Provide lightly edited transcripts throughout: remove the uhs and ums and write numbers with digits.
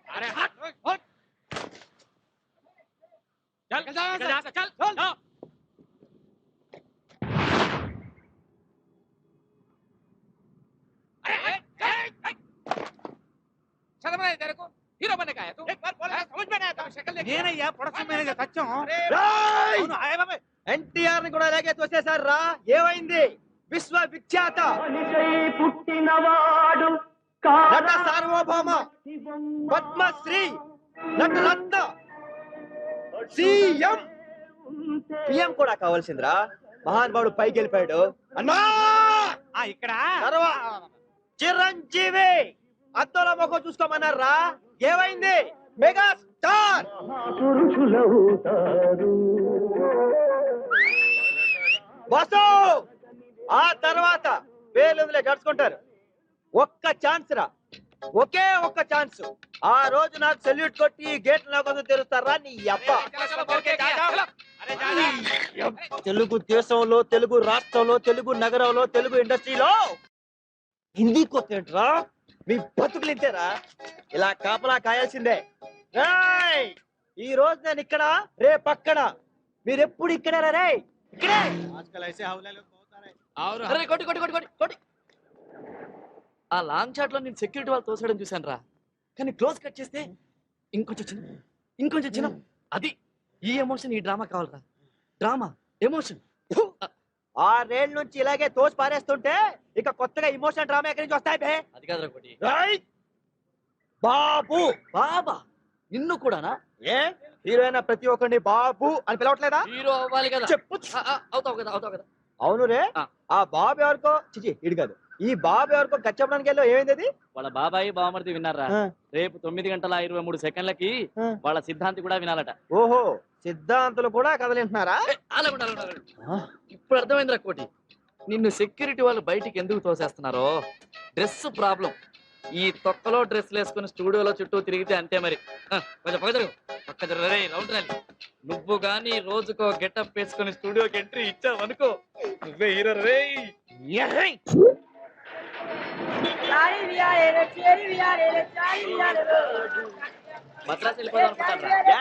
अरे हट हट चल चल चल चल शर्म नहीं तेरे को हीरो बनने का है तू एक बार बोल समझ में नहीं आता शक्ल देख నేనయ్యా ప్రొడక్షన్ మేనేజర్ సత్యం రాయ్ అవును అయ్య బాబాయ్ ఎన్టీఆర్ ని కూడా అలాగే తోసేశారు రా ఏమైంది విశ్వవిఖ్యాత పుట్టినవాడు నట సార్వభౌమ పద్మశ్రీ నటరత్న సీఎం పిఎం కూడా కావాల్సిందిరా మహానుభావుడు పైకి వెళ్ళిపోయాడు అన్నా ఇక్కడ తర్వా చిరంజీవి అద్దంలో మొక్క చూసుకోమన్నారా ఏమైంది మెగా స్టార్ పురుషులవుతారు బాసు ఆ తర్వాత పేర్లు గడుచుకుంటారు ఒక్క ఛాన్స్ రా ఒకే ఒక్క ఛాన్స్ ఆ రోజు నాకు సెల్యూట్ కొట్టి గేట్ లోకి తెరుస్తారా నీ అబ్బ తెలుగు దేశంలో తెలుగు రాష్ట్రంలో తెలుగు నగరంలో తెలుగు ఇండస్ట్రీలో హిందీ కొత్తేంట్రా మీ బతుకులు ఇంతేరా ఇలా కాపలా కాయాల్సిందే ఈ రోజు నేను ఇక్కడ రేపు అక్కడ మీరెప్పుడు ఇక్కడే రే ఇక్కడే కొట్టి కొట్టి కొట్టి కొట్టి కొట్టి ఆ లాంగ్ షాట్ లో నేను సెక్యూరిటీ వాళ్ళు తోసడం చూశాను రా కానీ క్లోజ్ కట్ చేస్తే ఇంకొంచెం చిన్న అది ఈ ఎమోషన్ ఈ డ్రామా కావాలరా డ్రామా ఎమోషన్ 6 ఏళ్ళ నుంచి ఇలాగే తోసి పారేస్తుంటే ఇక కొత్తగా ఇమోషన్ డ్రామా ఎక్కడి నుంచి వస్తాయి బే అది కాదురా కొట్టి బాబు బాబా నిన్ను కూడానా ఏ హీరోయిన్ ప్రతి ఒక్కరిని బాబు అని పిలవట్లేదా హీరో అవ్వాలి కదా చెప్పు అవుతావు కదా అవును రే ఆ. ఆ బాబు ఎవరికో చిచి ఇడు కాదు ఈ బాబు ఎవరికో కచ్చపడానికి వెళ్ళి ఏమైంది అది వాళ్ళ బాబాయి బావమరిది విన్నారా ఆ. రేపు 9:23 ఆ. వాళ్ళ సిద్ధాంతి కూడా వినాలట ఓహో సిద్ధాంతులు కూడా కదలింటున్నారా ఇప్పుడు అర్థమైందిరా కోటి నిన్ను సెక్యూరిటీ వాళ్ళు బయటికి ఎందుకు తోసేస్తున్నారో డ్రెస్ ప్రాబ్లం ఈ తొక్కలో డ్రెస్ వేసుకుని స్టూడియోలో చుట్టూ తిరిగితే అంతే మరి కొంచెం పక్క జరగ రౌండ్ రండి నువ్వు గాని రోజుకో గెటప్ వేసుకుని స్టూడియోకి ఎంట్రీ ఇచ్చావు అనుకో నువ్వే హీరో రే మద్రాసు వెళ్ళిపోదాం అనుకుంటారా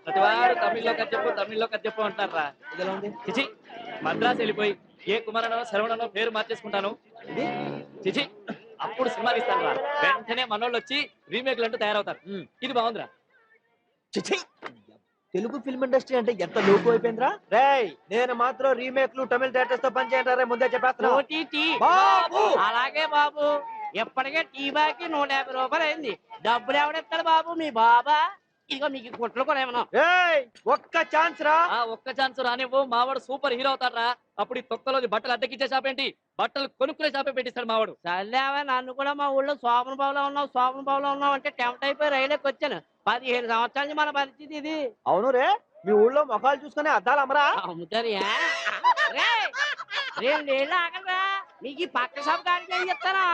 ప్రతివారు తమిళ్లో కథ చెప్పు అంటారా ఇదిలా ఉంది చిచి మద్రాసు వెళ్ళిపోయి ఏ కుమారనో శరవణనో పేరు మార్చేసుకుంటాను చిచి అప్పుడు సినిమా తీస్తాను రా వెంటనే మనోళ్ళు వచ్చి రీమేక్లు అంటూ తయారవుతారు ఇది బాగుందిరా చిచి తెలుగు ఫిల్మ్ ఇండస్ట్రీ అంటే ఎంత లోకు అయిపోయిందిరా రేయ్ నేను మాత్రం రీమేక్లు తమిళ డైరెక్టర్స్ తో పని చేయండి ముందే చెప్పేస్తున్నా బాబు అలాగే బాబు ఎప్పటికే టీ బాకి 150 రూపాయలు అయింది డబ్బులు ఎవడెత్తాడు బాబు మీ బాబా ఇదిగో మీకు కుట్లు కూడా ఏమన్నా ఏయ్ ఒక్క ఛాన్స్ రా ఒక్క ఛాన్స్ రానివ్వు మావాడు సూపర్ హీరో అవుతారా అప్పుడు ఈ తొక్కలో బట్టలు అద్దెకిచ్చే షాప్ ఏంటి బట్టలు కొనుక్కునే షాపే పెట్టిస్తాడు మావాడు చల్లావా నన్ను కూడా మా ఊళ్ళో శోభన బాబులో ఉన్నావు అంటే టెంప్ట్ అయిపోయి రైలుకి వచ్చాను 15 సంవత్సరాల నుంచి మన పరిస్థితి ఇది అవును రే మీ ఊళ్ళో మొఖాలు చూసుకునే అద్దాలు అమరా అమ్ముతారు రేళ్ళు ఆగలరా మీకు ఈ పక్క షాప్ కాడికి చెప్తారా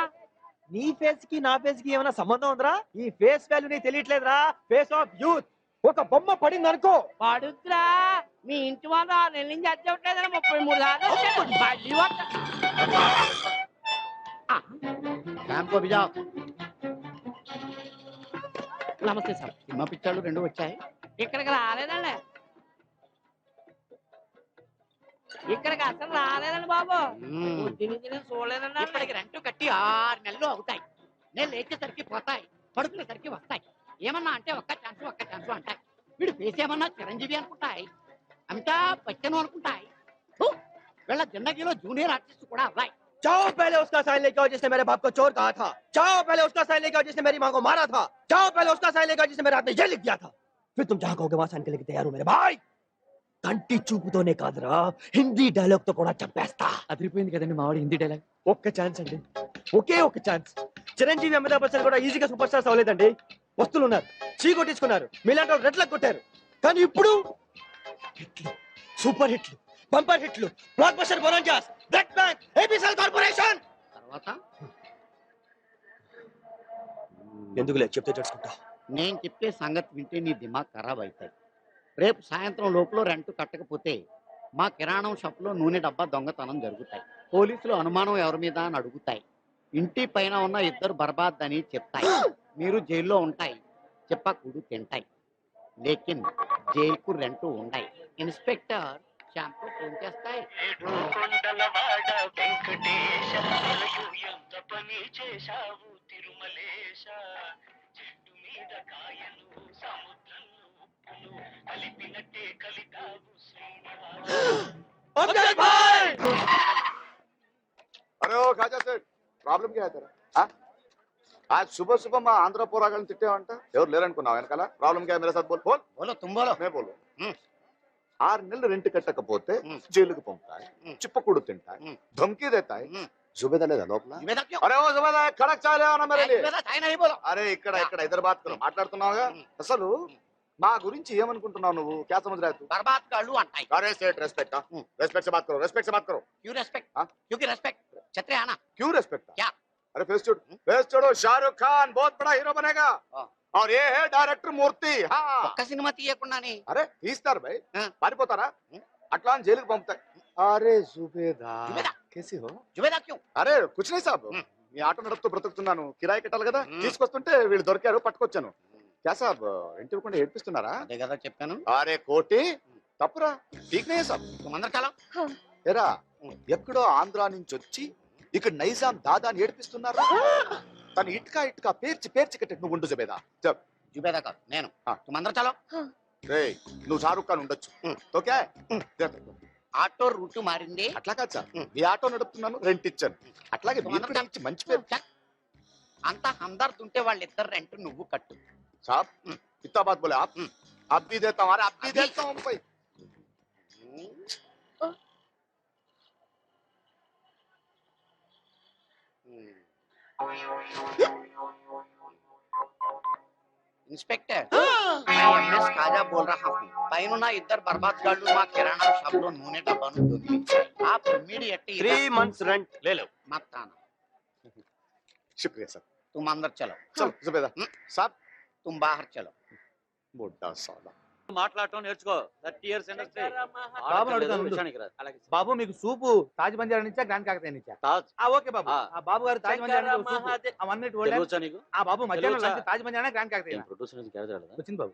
నీ ఫేస్ కి నా ఫేస్ కి ఏమైనా సంబంధం ఉందిరా ఈ ఫేస్ వాల్యూ నీకు తెలియట్లేదురా ఫేస్ ఆఫ్ యూత్ ఒక బొమ్మ పడింది అనుకో పడుద్రా మీ ఇంటి వాళ్ళు 6 నెలల నుంచి అచ్చవట్లేదని 33 సార్లు మళ్ళీ నమస్తే సార్ సినిమా పిక్చర్లు 2 వచ్చాయి ఇక్కడికి రాలేదండి ఇక్కడికి అసలు రాలేదండి బాబు తిని చూడలేదండి ఇప్పటికి రెంట్ కట్టి 6 నెలలు అవుతాయి నేను లేచేసరికి పోతాయి పడుకునేసరికి వస్తాయి ఏమన్నా అంటే ఒక్క ఛాన్స్ అంటాయి వీడు ఫేస్ ఏమన్నా చిరంజీవి అనుకుంటాయి అమితాబ్ బచ్చన్ అనుకుంటాయి వీళ్ళ జిందగీలో జూనియర్ ఆర్టిస్ట్ కూడా అవ్వాయి जाओ पहले उसका साइन लेके आओ जिसने मेरे बाप को चोर कहा था जाओ पहले उसका साइन लेके आओ जिसने मेरी माँ को मारा था जाओ पहले उसका साइन लेके आओ जिसने मेरे हाथ में ये लिख दिया था फिर तुम जहाँ कहोगे वहां साइन के लेके तैयार हो मेरे भाई కంటి చూపుతోనే కాదురా హిందీ డైలాగ్ తో కూడా చంపేస్తా అదిరిపోయింది కదండి మావాడు హిందీ డైలాగ్ ఒక్క ఛాన్స్ అండి ఒకే ఒక్క ఛాన్స్ చిరంజీవి అమితాబ్ బచ్చన్ కూడా ఈజీగా సూపర్ స్టార్స్ అవ్వలేదండి వస్తువులు ఉన్నారు చీ కొట్టించుకున్నారు మీలాంటి వాళ్ళు రెడ్లకు కొట్టారు కానీ ఇప్పుడు హిట్లు సూపర్ హిట్లు బంపర్ హిట్లు block buster bonanzas black bank ABCL corporation తర్వాత ఎందుకులే చెప్తే తెలుసుకుంటా నేను చెప్పే సంగతి వింటే నీ దిమాగ్ ఖరాబ్ అవుతాయి రేపు సాయంత్రం లోపల రెంట్ కట్టకపోతే మా కిరాణం షాప్లో నూనె డబ్బా దొంగతనం జరుగుతాయి. పోలీసులు అనుమానం ఎవరి మీద అని అడుగుతాయి. ఇంటి పైన ఉన్న ఇద్దరు బర్బాద్ అని చెప్తాయి. మీరు జైల్లో ఉంటాయి, చెప్పకూడు తింటాయి. లేకిన్ జైలుకు రెంట్ ఉన్నాయి. ఇన్స్పెక్టర్ షాంపూ ఫోన్ చేస్తాయి. अरे ओ खाजा सेठ प्रॉब्लम क्या है तेरा हाँ? आज सुबह सुबह मैं आंध्र पोरागल तिट्टे अंट ఎవరు లేరనుకున్నావు వెనకాల ప్రాబ్లం क्या है मेरे साथ बोल बोल బోలో తుమ్ బోలో. मैं बोलो हम्म। 6 నెలలు రెంట్ కట్టకపోతే हम्म। జైలుకు పంపుతాయి हम्म। చిప్పకూడు తింటాయి हम्म। धमकी देता है हम्म। जुबेदा లేదా లోపల जुबेदा क्यों? अरे ओ जुबेदा कड़क चाय ले आना मेरे लिए जुबेदा चाय नहीं बोलो. अरे ఇక్కడ ఇక్కడ ఇద్దరు బాత్ కరో మాట్లాడుతున్నావుగా हम्म। అసలు మా గురించి ఏమనుకుంటున్నావు నువ్వు क्या समझ रहा है तू बर्बाद कालू अंटाई. अरे सेठ रेस्पेक्ट रेस्पेक्ट से बात करो रेस्पेक्ट से बात करो क्यों रेस्पेक्ट? हाँ? क्योंकि रेस्पेक्ट छतरे आना. क्यों रेस्पेक्ट क्या? अरे फेस छोड़ो शाहरुख खान बहुत बड़ा हीरो बनेगा हाँ। और ये है डायरेक्टर मूर्ति हाँ ఒక్క సినిమా తీయకుండానే అరే తీస్తారు భయ్ हाँ। పారిపోతారా అట్లా అని జైలుకి పంపుతాయి అరే జుబేదా जुबेदा కేసి హో जुबेदा क्यों? అరే కుచ్ नहीं సాబ్ हम्म। మీ ఆటో నడుపుతూ బ్రతుకుతున్నాను కిరాయి కట్టాలి కదా हम्म। తీసుకొస్తుంటే వీళ్ళు దొరికారు పట్టుకొచ్చాను క్యా సాబ్ ఇంటి ఇవ్వకుండా ఏడ్పిస్తున్నారా అదే కదా చెప్పాను. అరే కోటి తప్పురా ఠీక్ నే సాబ్ అందరు చాలా ఎరా ఎక్కడో ఆంధ్ర నుంచి వచ్చి ఇక్కడ నైజాం దాదాని ఏడిపిస్తున్నారా తను ఇటుక ఇటుక పేర్చి పేర్చి కట్టి నువ్వు ఉండు జుబేదా చెప్ जुबेदा కాదు నేను. हाँ। అందరు చాలా రేయ్ నువ్వు షారుఖ్ ఖాన్ ఉండొచ్చు हम्म। ఓకే ఆటో రూట్ మారింది. అట్లా కాదు సార్ हम्म। మీ ఆటో నడుపుతున్నాను రెంట్ ఇచ్చాను అట్లాగే మీరు కూడా ఇచ్చి మంచి పేరు అంత హందర్ద్ ఉంటే వాళ్ళిద్దరు రెంట్ నువ్వు కట్టు. साहब हम्म। कितना बात बोले आप हम्म। आप भी देता हूँ अरे आप भी अभी? देता हूँ भाई ఇన్స్పెక్టర్ मैं एमएस కాజా बोल रहा हूँ. పైన ఇద్దరు బర్బాద్ గాళ్ళు మా కిరాణా షాప్ లో నూనె డబ్బాను దొంగిలించారు. आप इमीडिएटली 3 months rent ले लो. मत आना. शुक्रिया सर तुम अंदर चलो. चलो जुबेदा हम्म। साहब तुम बाहर चलो. बुड्ढा साला మాట్లాడటం నేర్చుకో 30 years industry. బాబు బాబు మీకు సూపు తాజ్ బంజారా నుంచా గ్రాండ్ కాకతీయ నుంచా ఓకే బాబు ఆ బాబు గారు తాజ్ బంజారా నుంచి సూపు అవన్నీ ఆ బాబు మధ్యాహ్నం లంచ్ తాజ్ బంజారా గ్రాండ్ కాకతీయ వచ్చింది బాబు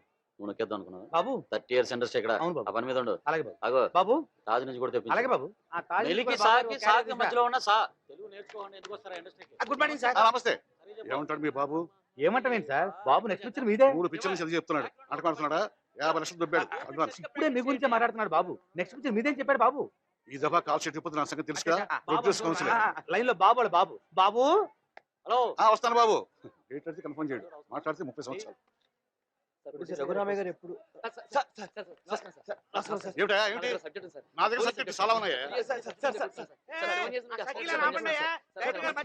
బాబు 30 years ఇండస్ట్రీ ఇక్కడ అవును బాబు ఆ పని మీద ఉండు అలాగే బాబు అగో బాబు తాజ్ నుంచి కూడా తెప్పించు అలాగే బాబు ఆ తాజ్ నెల్లికి బాబు సాకి గారు సాకి క్యారెట్ మధ్యలో ఉన్న సా తెలుగు నేర్చుకోండి ఎందుకు వస్తారా ఇండస్ట్రీకి గుడ్ మార్నింగ్ సార్ నమస్తే ఏమంటాడు మీ బాబు ఏమంటావేంటి సార్ బాబు నెక్స్ట్ పిక్చర్ మీదే 3 పిక్చర్లు చదివి చెప్తున్నాడు అంటున్నాడా 50 లక్షలు దొబ్బాడు అడ్వాన్స్ ఇప్పుడే మీ గురించే మాట్లాడుతున్నాడు బాబు నెక్స్ట్ పిక్చర్ మీదేం చెప్పాడు బాబు ఈ దఫా కాల్ షీట్ ఇప్పటి నా సంగతి తెలుసు కదా ప్రొడ్యూస్ కౌన్సిల్ లైన్ లో బాబు వాడు బాబు బాబు హలో వస్తాను బాబు డేట్ అయితే కన్ఫర్మ్ చేయండి మాట్లాడితే 30 సంవత్సరాలు రఘురామయ్య గారు ఎప్పుడు ఏమిటా ఏమిటి నా దగ్గర సబ్జెక్ట్ చాలా ఉన్నాయా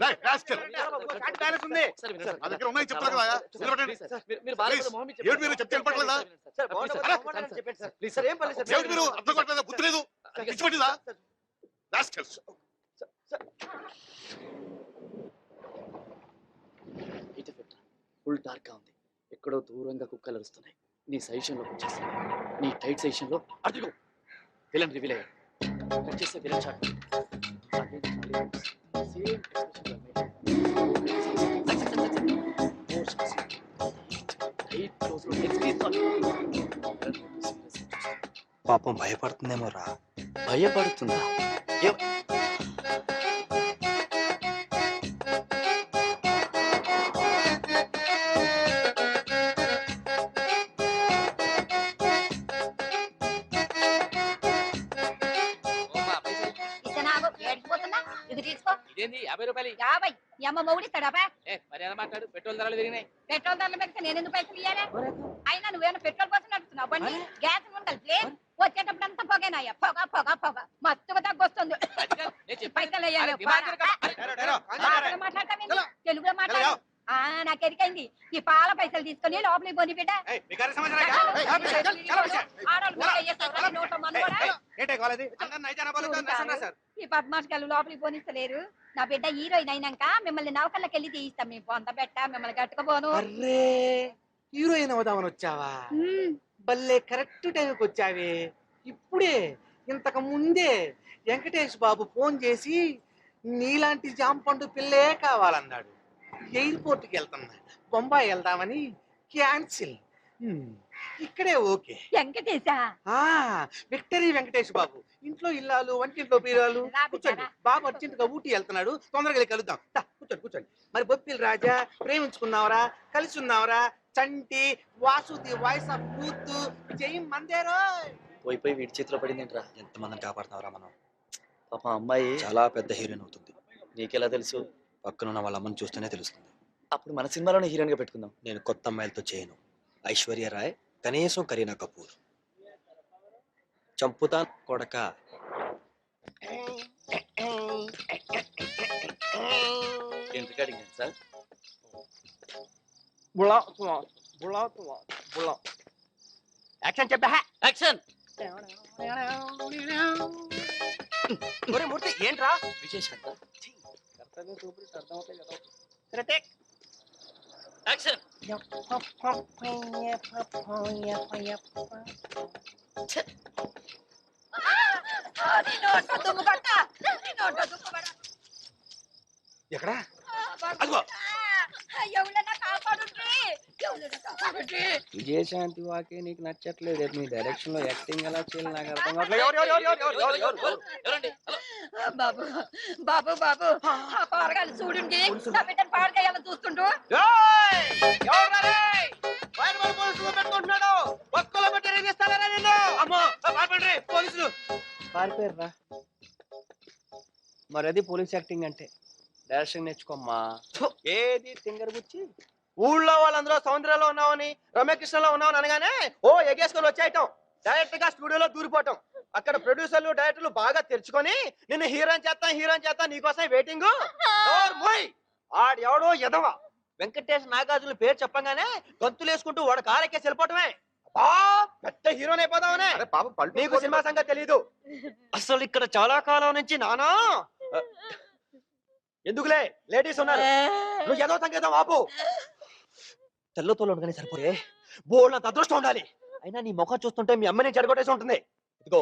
డేయ్, rascal. నా దగ్గర ఉన్నాయి చెప్తాను కదా నిలబడండి. ఏమిటి మీరు చెప్తే వినపడలేదా ఏమిటి మీరు అర్థం కావట్లేదా బుద్ధి లేదు పిచ్చి పట్టిందా rascals. ఫుల్ డార్క్ గా ఉంది ఎక్కడో దూరంగా కుక్కలు అరుస్తున్నాయి నీ సజెషన్ లోకి వచ్చేస్తాను నీ టైట్ సజెషన్ లో అడుగు విలన్ రివీల్ అయ్యాడు కట్ చేస్తే విలన్ షాట్ పాపం భయపడుతుందేమో రా. భయపడుతుందా ఇది తీసుకో ఇదేంది 50 రూపాయలు 50 ఈ అమ్మ మొగుడు ఇస్తాడా మర్యాద మాట్లాడు పెట్రోల్ ధరలు పెరిగినాయి పెట్రోల్ ధరలు పెడితే నేను ఎందుకు పైసలు ఇయ్యాలి అయినా నువ్వేమైనా పెట్రోల్ కోసం నడుపుతున్నావు బండి గ్యాస్ కలిపి వచ్చేటప్పుడు అంతా పొగేనాయ్యా పొగ పొగ పొగ మస్తుగా తగ్గొస్తుంది పైసలు వేయాలి మాట్లాడతావేంటి తెలుగులో మాట్లాడు నాకు ఎరికైంది ఈ పాల పైసలు తీసుకొని లోపలికి పోని బిడ్డ ఈ పద్మాషకాలు లోపలికి పోనిస్తలేరు నా బిడ్డ హీరోయిన్ అయినాక మిమ్మల్ని నౌకర్లకి వెళ్ళి తీయిస్తాం మీ పొంద పెట్ట మిమ్మల్ని కట్టుకోబోను అర్రే హీరోయిన్ అవుదామని వచ్చావా భలే కరెక్ట్ టైంకి వచ్చావే ఇప్పుడే ఇంతకు ముందే వెంకటేష్ బాబు ఫోన్ చేసి నీలాంటి జాంపండు పిల్లే కావాలన్నాడు. ఎయిర్పోర్ట్కి వెళ్తున్నా, బొంబాయి వెళ్దామని క్యాన్సిల్. ఇక్కడే ఓకే. వెంకటేశా ఆ విక్టరీ వెంకటేష్ బాబు, ఇంట్లో ఇల్లాలు, వంటింట్లో పీరాలు. కూర్చోండి, బాబు అర్జెంట్ గా ఊటీ వెళ్తున్నాడు, తొందరగా వెళ్ళి కలుద్దాం. కూర్చోండి కూర్చోండి. మరి బొప్పిల్ రాజా, ప్రేమించుకున్నావరా, కలిసి ఉన్నావరా, Chanti, Vasu the voice of youth, జై మందేరో. పోయి వీడి చేతిలో పడింది ఏంట్రా? ఎంతమందిని కాపాడుతావరా మనం? పాప అమ్మాయి చాలా పెద్ద హీరోయిన్ అవుతుంది. నీకెలా తెలుసు? పక్కనున్న వాళ్ళ అమ్మని చూస్తేనే తెలుస్తుంది. అప్పుడు మన సినిమాలోనే హీరోయిన్ గా పెట్టుకుందాం. నేను కొత్త అమ్మాయిలతో చేయను. ఐశ్వర్య రాయ్, కనీసం కరీనా కపూర్. చంపుతా కొడక. Recording sir. యాక్షన్ చెప్పా. యాక్షన్. మూర్తి ఏంట్రా విశేషం యాక్షన్? ఎక్కడా? అదిగో. విజయశాంతి వాకే నీకు నచ్చట్లేదు. మీ డైరెక్షన్ లో యాక్టింగ్ ఎలా చేయాలి నాకు అర్థం కావట్లేదు. బాబు బాబు బాబు ఆ పారగాలి చూడండి, నా బిడ్డను పాడగాయాలని చూస్తుంటూ. పారిపోయారా? మరి అది పోలీస్ యాక్టింగ్ అంటే. డైరెక్షన్ నేర్చుకోమ్మా. ఏది తింగర్ గుచ్చి ఊళ్ళో వాళ్ళందరూ సౌందర్యంలో ఉన్నావని, రమ్యకృష్ణలో ఉన్నావని అనగానే ఓ ఎగేసుకొని వచ్చేయటం, డైరెక్ట్ గా స్టూడియోలో దూరిపోవటం. అక్కడ ప్రొడ్యూసర్లు, డైరెక్టర్లు బాగా తెరుచుకొని నిన్ను హీరోయిన్ చేస్తా నీకోసం వెయిటింగ్. ఆడు ఎవడో ఎదవ వెంకటేష్ నాగార్జున పేరు చెప్పగానే గంతులేసుకుంటూ వాడు కారెక్కే వెళ్ళిపోవటమే. పెద్ద హీరోయిన్ అయిపోదామనే. నీకు సినిమా సంగతి తెలీదు. అసలు ఇక్కడ చాలా కాలం నుంచి నానా ఎందుకులే, లేడీస్ ఉన్నారు, నువ్వు ఏదో సంగీతం ఆపు. తెల్లతో ఉండగానే సరిపోయే, బోళ్ళంత అదృష్టం ఉండాలి. అయినా నీ ముఖం చూస్తుంటే మీ అమ్మని చెడగొట్టేసి ఉంటుంది. ఇదిగో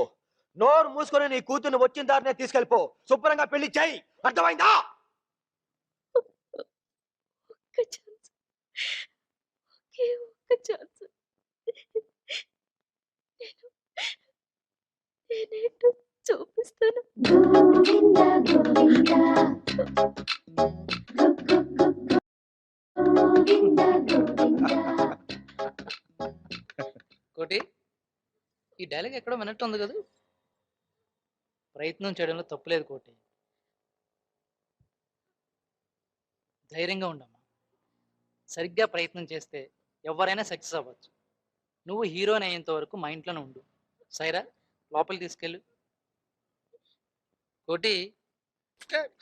నోరు మూసుకొని నీ కూతుర్ని వచ్చిన దారినే తీసుకెళ్ళిపో, శుభ్రంగా పెళ్లి చేయి, అర్థమైందా? చూపిస్తాను. కోటి, ఈ డైలాగ్ ఎక్కడో వినట్టు ఉంది కదా. ప్రయత్నం చేయడంలో తప్పులేదు కోటి. ధైర్యంగా ఉండమ్మా. సరిగ్గా ప్రయత్నం చేస్తే ఎవరైనా సక్సెస్ అవ్వచ్చు. నువ్వు హీరోయిన్ అయ్యేంత వరకు మా ఇంట్లోనే ఉండు. సైరా, లోపలికి తీసుకెళ్ళు. Koti.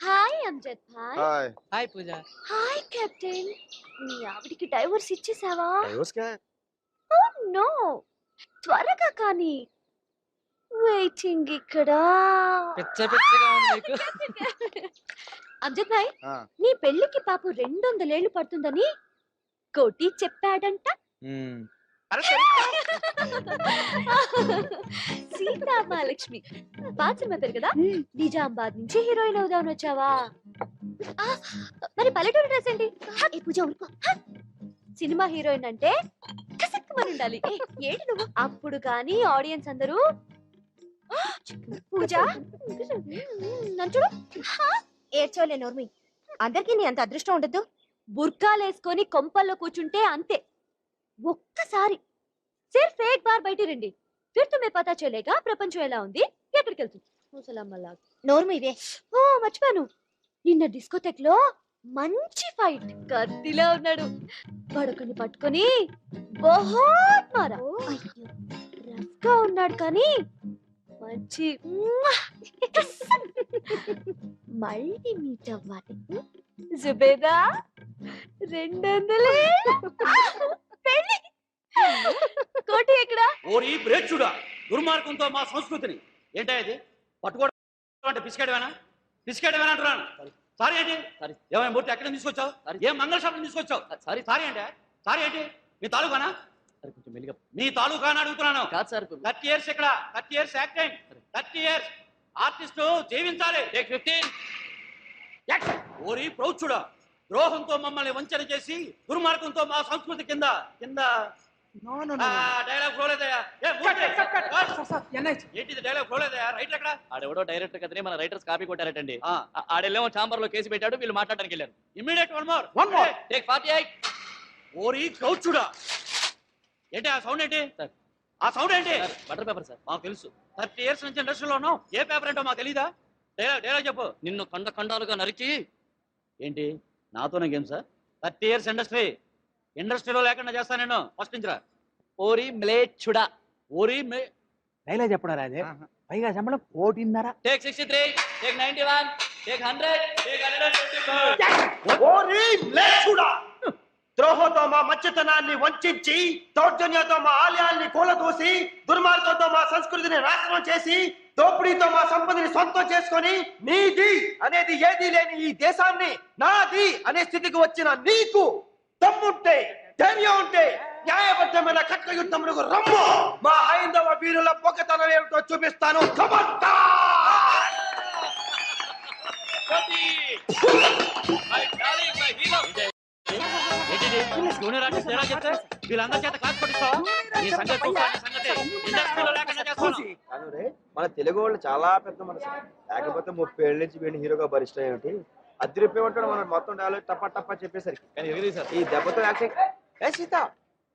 Hi Amjad bhai. Hi. Hi Pooja. Hi captain. మీ ఆవిడికి డైవర్స్ ఇచ్చేసావా? ఓ నో, త్వరగా కానీ. వెయిటింగ్ ఇక్కడ. పిచ్చగా ఉంది నీకు. అమ్జద్ భాయ్, నీ పెళ్లికి పాపు 200 ఏళ్ళు పడుతుందని కోటి చెప్పాడంట. సీతా మహాలక్ష్మి పాత సినిమా పేరు కదా. నిజామాబాద్ నుంచి హీరోయిన్ అవుదామని వచ్చావా? మరి పల్లెటూరు డ్రెస్ ఏంటి? ఏ పూజ ఊరుకో. సినిమా హీరోయిన్ అంటే కసక్కుమని ఉండాలి. ఏంటి నువ్వు? అప్పుడు కానీ ఆడియన్స్ అందరూ పూజ నంచుడు ఏడ్చోలే. నోర్మి, అందరికీ నీ అంత అదృష్టం ఉండద్దు. బుర్కాలేసుకొని కొంపల్లో కూర్చుంటే అంతే. ఒక్కసారి సిర్ఫ్ ఏక్ బార్ బయట రండి, ఫిర్ తుమ్మే పతా చలేగా ప్రపంచం ఎలా ఉంది, ఎక్కడికి వెళ్తుంది. ముసలమ్మలా నోర్మి ఇదే. ఓ మర్చిపోయాను, నిన్న డిస్కోటెక్ లో మంచి ఫైట్, కత్తిలా ఉన్నాడు. పడుకొని పట్టుకొని బహుత్ మారా. రఫ్ గా ఉన్నాడు కానీ మంచి. మళ్ళీ మీట్ అవ్వాలి. జుబేదా 200 పెళ్లి. కోటి ఎక్కడ? ఓరి బ్రేచుడా, దుర్మార్గంతో మా సంస్కృతిని ఏంటా ఇది పట్టుకోవడం అంటే పిసికేయడమేనా అంటున్నాను. సారీ ఏంటి? ఏమైనా మూర్తి ఎక్కడ తీసుకొచ్చావు? ఏం మంగళ షాప్ తీసుకొచ్చావు? సారీ అంటే సారీ ఏంటి? మీ తాలూకానా? కొంచెం మెల్లిగా. మీ తాలూకా అని అడుగుతున్నాను. కాదు సార్. 30 years ఇక్కడ, 30 years యాక్టింగ్, 30 years ఆర్టిస్టు జీవించాలి. 15. ఓరి ప్రౌఢుడా, ద్రోహంతో మమ్మల్ని వంచన చేసి దుర్మార్గంతో మా సంస్కృతి కింద డైలాగ్ ఫ్లో లేదయా? ఏంటిది డైలాగ్ ఫ్లో లేదయా? రైట్ ఎక్కడ? ఆడెవడో డైరెక్టర్ కదనే మన రైటర్స్ కాపీ కొట్టారటండి. ఆడెళ్ళేమో ఛాంబర్ లో కేసు పెట్టాడు, వీళ్ళు మాట్లాడడానికి వెళ్ళారు. Immediate one more. టేక్ 48. ఓరి ప్రౌఢుడా, ఏంటి ఆ సౌండ్ ఏంటి? ఆ సౌండ్ ఏంటి? Butter paper sir. మాకు తెలుసు, 30 years నుంచి ఇండస్ట్రీలో ఉన్నావు. ఏ పేపర్ ఏంటో మాకు తెలీదా? డైలాగ్ చెప్పు. నిన్ను ఖండాలుగా నరికి. ఏంటి నాతోనే గేమ్ సార్? 30 years ఇండస్ట్రీలో లేకుండా చేస్తా నేను. ఫస్ట్ నుంచి రా. ఓరి మ్లేచ్చుడా. ఓరి డైలాగ్ చెప్పడా అదే? పైగా చెప్పడం 1.5. టేక్ 63. టేక్ 91. టేక్ 100. టేక్ 125. ద్రోహంతో మా మధ్యతనాన్ని వంచి, దౌర్జన్యంతో మా ఆలయాల్ని కూలదూసి, దుర్మార్గంతో మా సంస్కృతిని నాశనం చేసి, దోపిడీతో మా సంపదని సొంతం చేసుకొని, నీది అనేది ఏదీ లేని ఈ దేశాన్ని నాది అనే స్థితికి వచ్చిన నీకు దమ్ముంటే, ధైర్యం ఉంటే న్యాయబద్ధమైన కట్ల యుద్ధములకు రమ్ము. మా హైందవ వీరుల పొగతనం ఏమిటో చూపిస్తాను. వీళ్ళందరి చేత క్లాస్ కొట్టిస్తావా? మన తెలుగు వాళ్ళు చాలా పెద్ద మనసు. లేకపోతే 30 ఏళ్ళ నుంచి వీడిని హీరోగా భరిష్టం ఏమిటి? అద్దె రూపాయి ఉంటాడు మనం మొత్తం డైలాగ్ టప్ప చెప్పేసరికి. ఈ దెబ్బతో యాక్టింగ్. ఏ సీత,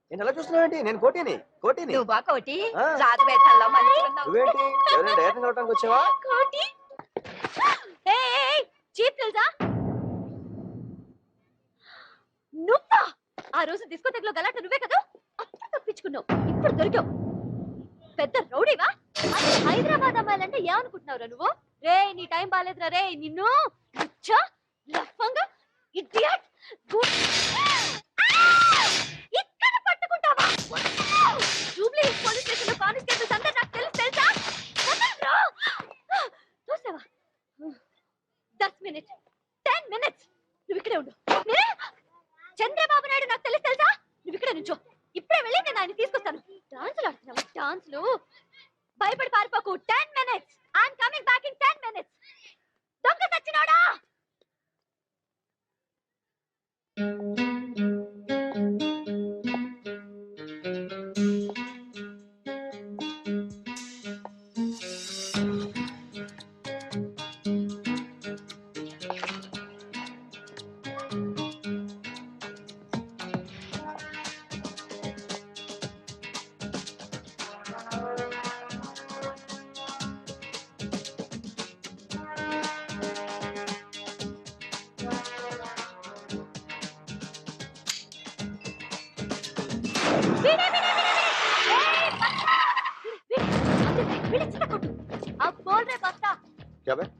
నేను ఎలా చూస్తున్నావు ఏంటి? నేను కోటిని. నువ్వా కోటి? రాజు వేషంలో మంచిగున్నావు. నువ్వేంటి ఎవరైనా డైరెక్టర్ అవడానికి వచ్చావా? కోటి చీప్ తెలుసా? నువ్వా? ఆ రోజు డిస్కోటెక్ లో గలాట నువ్వే కదా? అప్పుడు తప్పించుకున్నావు, ఇప్పుడు దొరికావు. పెద్ద రౌడీవా? అదే హైదరాబాద్ అమ్మాయిలంటే ఏమనుకుంటున్నావురా నువ్వు? రే నీ టైం బాలేదురా రే. నిన్ను ఇక్కడ పట్టుకుంటావా? జూబ్లీ పోలీస్ స్టేషన్ లో కానిస్టేబుల్స్ అందరూ నాకు తెలుసా? చూసావా? 10 minutes 10 minutes నువ్వు ఇక్కడే ఉండు. చంద్రబాబు నాయుడు నాకు తెలుసా? నువ్వు ఇక్కడే నుంచో. ఇప్పుడే వెళ్ళి నేను ఆయన తీసుకొస్తాను. డాన్సులు ఆడుతున్నావు, డాన్సులు. భయపడి పారిపోకు. 10 minutes. I'm coming back in 10 minutes. దొంగ సచ్చినోడా.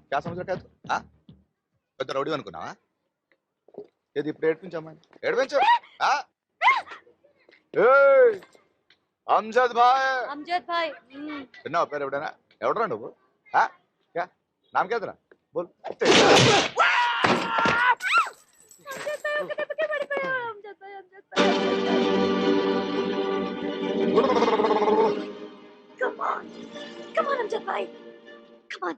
क्या समझ रहा है तू? పెద్ద రౌడీ అనుకున్నావా? ఏది ఇప్పుడు ఏడ్పించమ్మని? ఏడ్పించు. అమ్జద్ భాయ్ విన్నావా పేరు ఎప్పుడైనా? ఎవడరా నువ్వు? క్యా నామ్ క్యా తెరా? బోల్. Come on, Amjad bhai. Come on.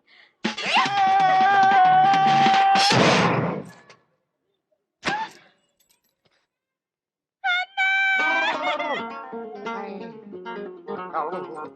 Come on! Come on!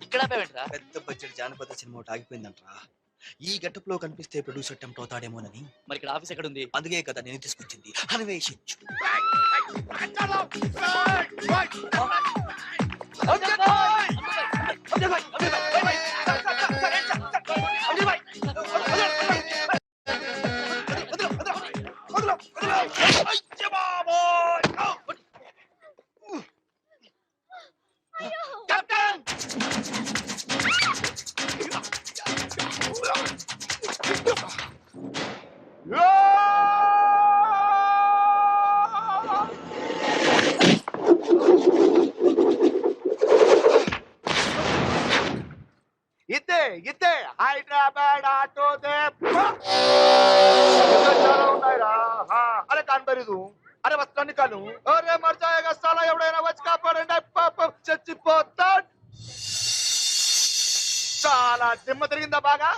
ఇక్కడ ఆపావేంట్రా? పెద్ద బడ్జెట్ జానపద సినిమా ఒకటి ఆగిపోయిందంట్రా. ఈ గెటప్ లో కనిపిస్తే ప్రొడ్యూసర్ టెంప్ట్ అవుతాడేమోనని. మరి ఇక్కడ ఆఫీస్ ఎక్కడ ఉంది? అందుకే కదా నేను తీసుకొచ్చింది. అన్వేషించు. ఇతే హైదరాబాద్ ఆటో దే ఉన్నాయిరా. అరే కనబడదు. అరే వస్తా నికాను. అరే మర్ జాయేగా సాలా. ఎవడైనా వచ్చి కాపాడండి. పాపం చచ్చిపోతాడు. చాలా దిమ్మ తిరిగిందా బాగా?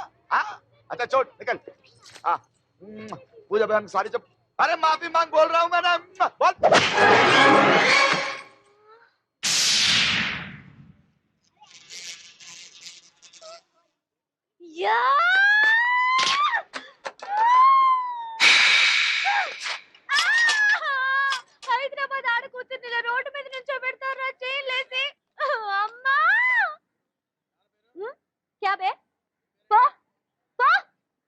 अच्छा छोड़ निकल. पूजा बहन सारी जब अरे माफी मांग बोल रहा हूँ मैं ना बोल. యా హైదరాబాద్ ఆడ కూర్చుని రోడ్డు మీద నుంచో పెడతారా చైన్లేసి. అమ్మా క్యా బే పో పో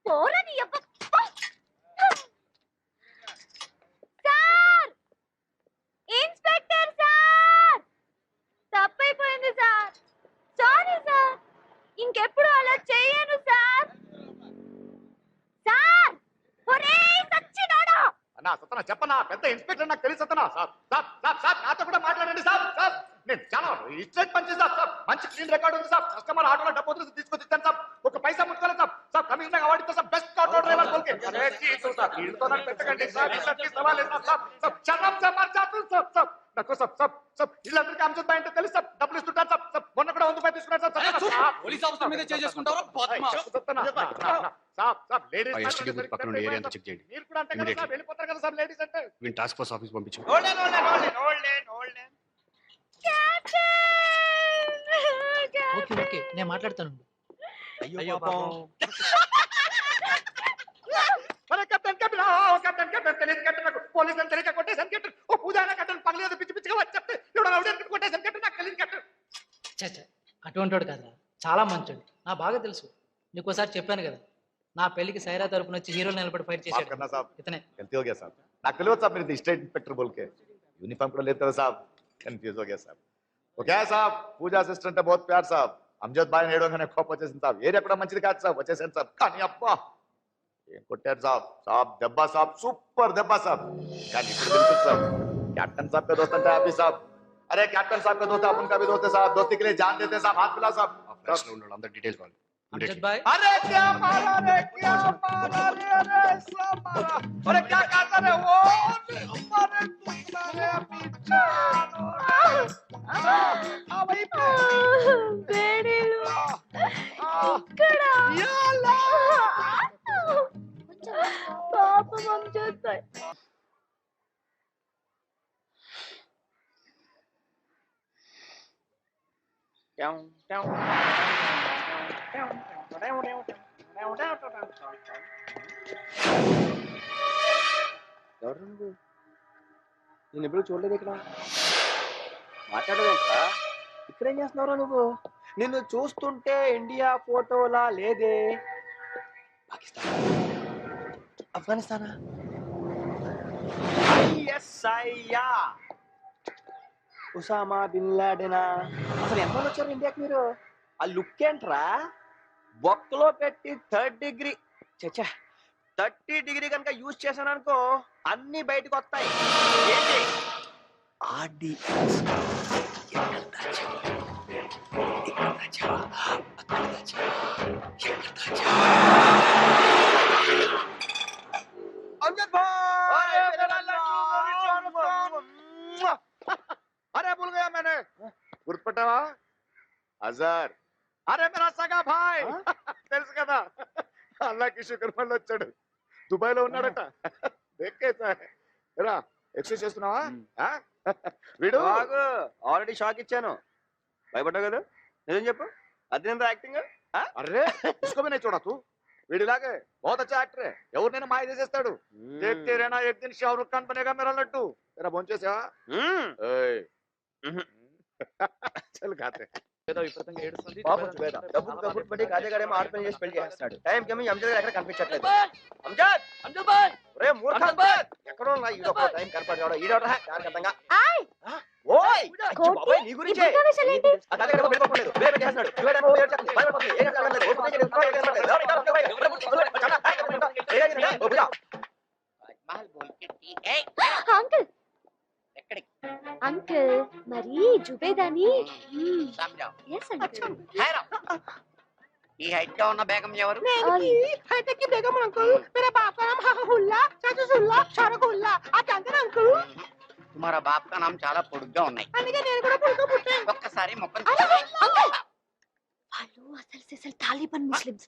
పోరని యప్ప సార్ ఇన్స్పెక్టర్ సార్ తప్పైపోయింది సార్. Sorry sir. ఇంకెప్పుడు అలా చెయ్యను సార్. సార్ ఒరేయ్ సచ్చినోడా. అన్నా సతనా చెప్పనా పెద్ద ఇన్స్పెక్టర్ నాకు తెలుసు సతనా. సార్ సార్ సార్ సార్ నాతో కూడా మాట్లాడండి సార్. సార్ నేను చాలా ఇస్ట్రేట్ పని చేశాను సార్. మంచి క్లీన్ రికార్డ్ ఉంది సార్. కస్టమర్ ఆటోలో డబ్బు వదిలేసి తీసుకొచ్చి ఇచ్చాను సార్. ఒక పైసా ముట్టుకోలేదు సార్. సార్ కమిషనర్ అవార్డు ఇస్తా సార్. బెస్ట్ ఆటో డ్రైవర్ బోల్కే. అరే చీజు సార్ వీళ్ళతో నాకు పెట్టకండి సార్. ఇసకి సవాల్ లేదు సార్. సార్ శర్మ సార్ మర్ జాతు సార్. సార్ నాకు సార్ సార్ సార్ వీళ్ళందరికీ అమ్జద్ భాయ్ అంటే తెలుసు సార్. డబ్బులు ఇస్తుంటారు సార్. సార్ మొన్న కూడా 100 రూపాయలు తీసుకున్నారు సార్. పోలీస్ ఆఫీసర్ మీద చేసుకుంటారా? Sir sir ladies STD booth పక్కన ఉండే ఏరియా అంతా చెక్ చేయండి. మీరు కూడా అంటే కదా సార్ వెళ్ళిపోతారు కదా సార్ లేడీస్ అంటే. వీళ్ళని టాస్క్ ఫోర్స్ ఆఫీస్ పంపించు. ఓకే ఓకే నేను మాట్లాడతాను. అయ్యో పాపం. अरे कैप्टन कैप्टन हां कैप्टन कैप्टन తెలియదు कैप्टन నాకు పోలీస్ అని తెలియక కొట్టేసాను कैप्टन. ఓ పూజాన कैप्टन పగలేదు పిచ్చి పిచ్చిగా వచ్చి చెప్తే ఎవడో రౌడీ అని కొట్టేసాను कैप्टन. నాకు తెలియదు कैप्टन. చచ్చా అటువంటి వాడు కాదురా, చాలా మంచోడు. నా బాగా తెలుసు. నీకోసారి చెప్పాను కదా, నా పెళ్లికి సైరా తరపున వచ్చి హీరోలు నిలబడి ఫైట్ माफ చేశాడు करना साहब ఇతనే. गलती हो गया साहब. నాకు తెలియదు साहब మీరు స్టేట్ ఇన్స్పెక్టర్ बोल के यूनिफॉर्म కూడా లేదు కదా साहब. कंफ्यूज हो गया साहब. वो क्या है साहब పూజా అసిస్టెంట్ है बहुत प्यार साहब. అమ్జద్ భాయ్ నేడోగానే కోపం వచ్చేసింది సాబ్. ఏరియా కూడా మంచిది కాదు సాబ్. వచ్చేసాను సాబ్. కానీ అబ్బా ఏం కొట్టారు సాబ్. సాబ్ దెబ్బ సాబ్ సూపర్ దెబ్బ సాబ్. కానీ ఇప్పుడు తెలుసు సాబ్ कैप्टन साहब का दोस्त है हैप्पी साहब. अरे कैप्टन साहब का दोस्त अपन का भी दोस्त है साहब. दोस्ती के लिए जान देते हैं साहब. हाथ मिला साहब. ఫ్లాష్ లో ఉన్నాడు అందరు డీటెయిల్స్ కావాలి. అమ్జద్ భాయ్ अरे क्या मारा रे क्या मारा रे. अरे सब मारा. अरे क्या कहता रे वो मारे दूसरा रे पीछे. आ भाई బేడీలు ఇక్కడ याला పాపం అమ్జద్ భాయ్. ఎవరు నువ్వు? నేను ఎప్పుడు చూడలేదు ఇక్కడ. మాట్లాడదేంట్రా? ఇక్కడ ఏం చేస్తున్నావురా నువ్వు? నిన్ను చూస్తుంటే ఇండియా ఫోటోలా లేదే. పాకిస్తాన్, ఆఫ్ఘనిస్తానా? ఐఎస్ఐయా, ఉసామా బిన్ లాడెనా? అసలు ఎంత వచ్చారు ఇండియాకి మీరు? ఆ లుక్ ఏంట్రా? బొక్కలో పెట్టి 3rd డిగ్రీ చచ్చా 30 డిగ్రీ కనుక యూజ్ చేశాను అనుకో అన్ని బయటకు వస్తాయి. ఏంటి ఆర్డి अरे भूल गया मैंने. గుర్తుపట్టావా అజర్? అరే మేరా సగా భాయ్. తెలుసు కదా అల్లాకి శుక్ర్ మళ్ళీ వచ్చాడు. దుబాయ్ లో ఉన్నాడట. దేఖేసా రా ఎక్సైజ్ చేస్తున్నావా ఆ? వీడు ఆల్రెడీ షాక్ ఇచ్చాను, భయపడ్డావు కదా. నిజం చెప్పు, అదేంత యాక్టింగ్? అరే इसको भी नहीं छोड़ा तू వీడిలాగే बहुत अच्छा एक्टर है ఎవరినైనా మాయ చేసేస్తాడు देखते रहना एक दिन शाहरुख खान बनेगा मेरा लड्डू तेरा భోంచేసావా ఏయ్ చల్ గాతే ఏదో విపరీతంగా ఏడుస్తుంది. పాపం జుబేదా డబ్బు కబుర్లు పెట్టి కాజాగాడేమో ఆడపిల్లని చేసి పెళ్లి చేస్తున్నాడు. టైం కమి అంజద్ గారు ఎక్కడ కనిపించట్లేదు. అంజద్ అంజద్ బాయ్ ఒరే మూర్ఖ అంజద్ ఎక్కడో ఉన్నా ఈడో టైం కనపడడు. ఈడోరా జాగ్రత్తగా. ఆయ్ ఓయ్ కోటి, బాబాయ్ నీ గురించే ఈ బుర్కా వేషాలు ఏంటి? ఆ కాజాగాడేమో వెళ్ళిపోలేదు. వేరే చేస్తున్నాడు. జుబేదేమో ఏడు చేస్తుంది. భయపడుతుంది. ఏం చేస్తాడు? ఓ పుట్టించి ఓ బుజా మహల్ బోల్ के ठीक है అంకుల్ ఎక్కడికి అంకుల్ మరి జుబేదాని సమझाओ yes అంకుల్ హైరా ఈ హైట్ లో ఉన్న బేగం ఎవరు की बेगम अंकल मेरे बाप का नाम हुल्ला चाचुल्ला शाहरुखुल्ला आप जानते हैं अंकल తుమారా బాప్ కా నామ్ చాలా పొడుగ్గా ఉన్నాయి అందుకే నేను కూడా పుట్టుక పుట్టాను ఒక్కసారి ముఖం అంకుల్ వాళ్ళు అసలు తాలిబాన్ ముస్లిమ్స్.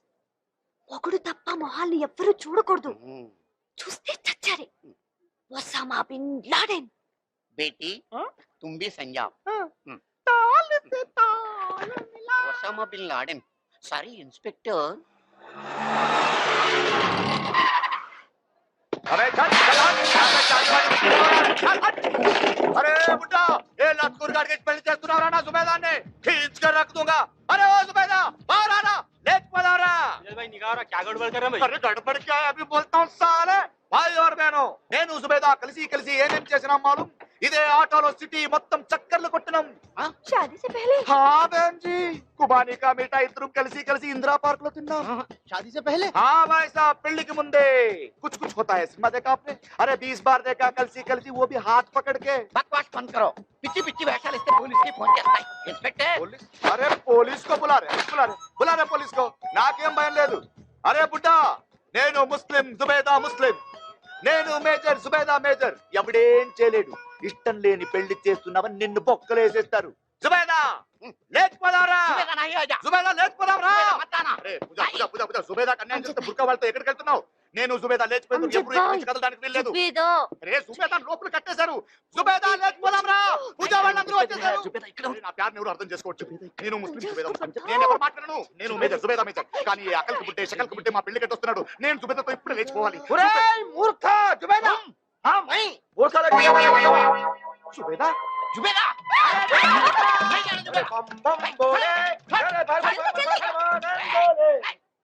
ఒకడు తప్ప మొహాల్ని ఎవ్వరూ చూడకూడదు. చూస్తే చచ్చారే. Osama bin Laden. बेटी तुम भी संजाओ ताल से ताल मिला ओसामा बिन लाडेन सारी इंस्पेक्टर अबे चल अरे बुड्ढा ये लतकुर गाड़ के పెళ్లి చేస్తున్నారా నా సుబేదాన్ని खींच कर रख दूंगा अरे ओ सुबेदा बाहर आना लेट पड़ा रहा भाई निकाल रहा, क्या गड़बड़ कर रहा है भाई? अरे गड़बड़ क्या है अभी बोलता हूँ साले भाई और बहनों నేను సుబేదా కలిసి ఏమేం చేసినా మాలూం ఇదే ఆటోలో సిటీ మొత్తం చక్కర్లు కొట్టినాం शादी से पहले हाँ बहन जी కుబానీ కా మీఠా ఇద్దరం కలిసి ఇందిరా పార్క్ లో తిన్నాం शादी से पहले हाँ भाई साहब పెళ్లికి ముందే कुछ कुछ होता है सिनेमा देखा आपने अरे 20 बार देखा కలిసి वो भी हाथ पकड़ के बकवास बंद करो पिच्ची पिच्ची వేషాలు ఇస్తే పోలీస్ కి ఫోన్ చేస్తాయి ఇన్స్పెక్టర్ पुलिस अरे पुलिस को बुला रहे पुलिस को నాకేం భయం లేదు అరే బుడ్డా నేను ముస్లిం జుబేదా ముస్లిం నేను మేజర్ జుబేదా మేజర్ ఎవడేం చేయలేడు ఇష్టం లేని పెళ్లి చేస్తున్నావని నిన్ను బొక్కలేసేస్తారు జుబేదా లేచిపోదావరా సుబేదా నాయి ఆజా జుబేదా లేచిపోదావరా మతానా అరే పుజా జుబేదా కన్యాయం చేస్తే బుర్కా వాళ్ళతో ఎక్కడికి వెళ్తున్నావు నేను జుబేదా లేచిపోయింది ఎప్పుడు ఇక్కడ నుంచి కదలడానికి వీల్లేదు జుబేదా అరే జుబేదా లోపల కట్టేశారు జుబేదా లేచిపోదాంరా పూజా వాళ్ళందరూ వచ్చేసారు జుబేదా ఇక్కడ ఉంది. నా ప్యార్ ఎవరు అర్థం చేసుకోవచ్చు నేను ముస్లిం జుబేదా ముస్లిం నేను ఎవరు మాట్లాడను నేను మేజర్ జుబేదా మేజర్ కానీ ఈ అకల్కి బుట్టే షకల్కి బుట్టే మా పెళ్లి కట్టొస్తున్నాడు నేను జుబేదాతో ఇప్పుడు లేచిపోవాలి ఒరేయ్ మూర్ఖ జుబేదా हाँ मैं మూర్ఖ जुबेदा జుబేదా బం బం బోలే అరే భాగవతం బోలే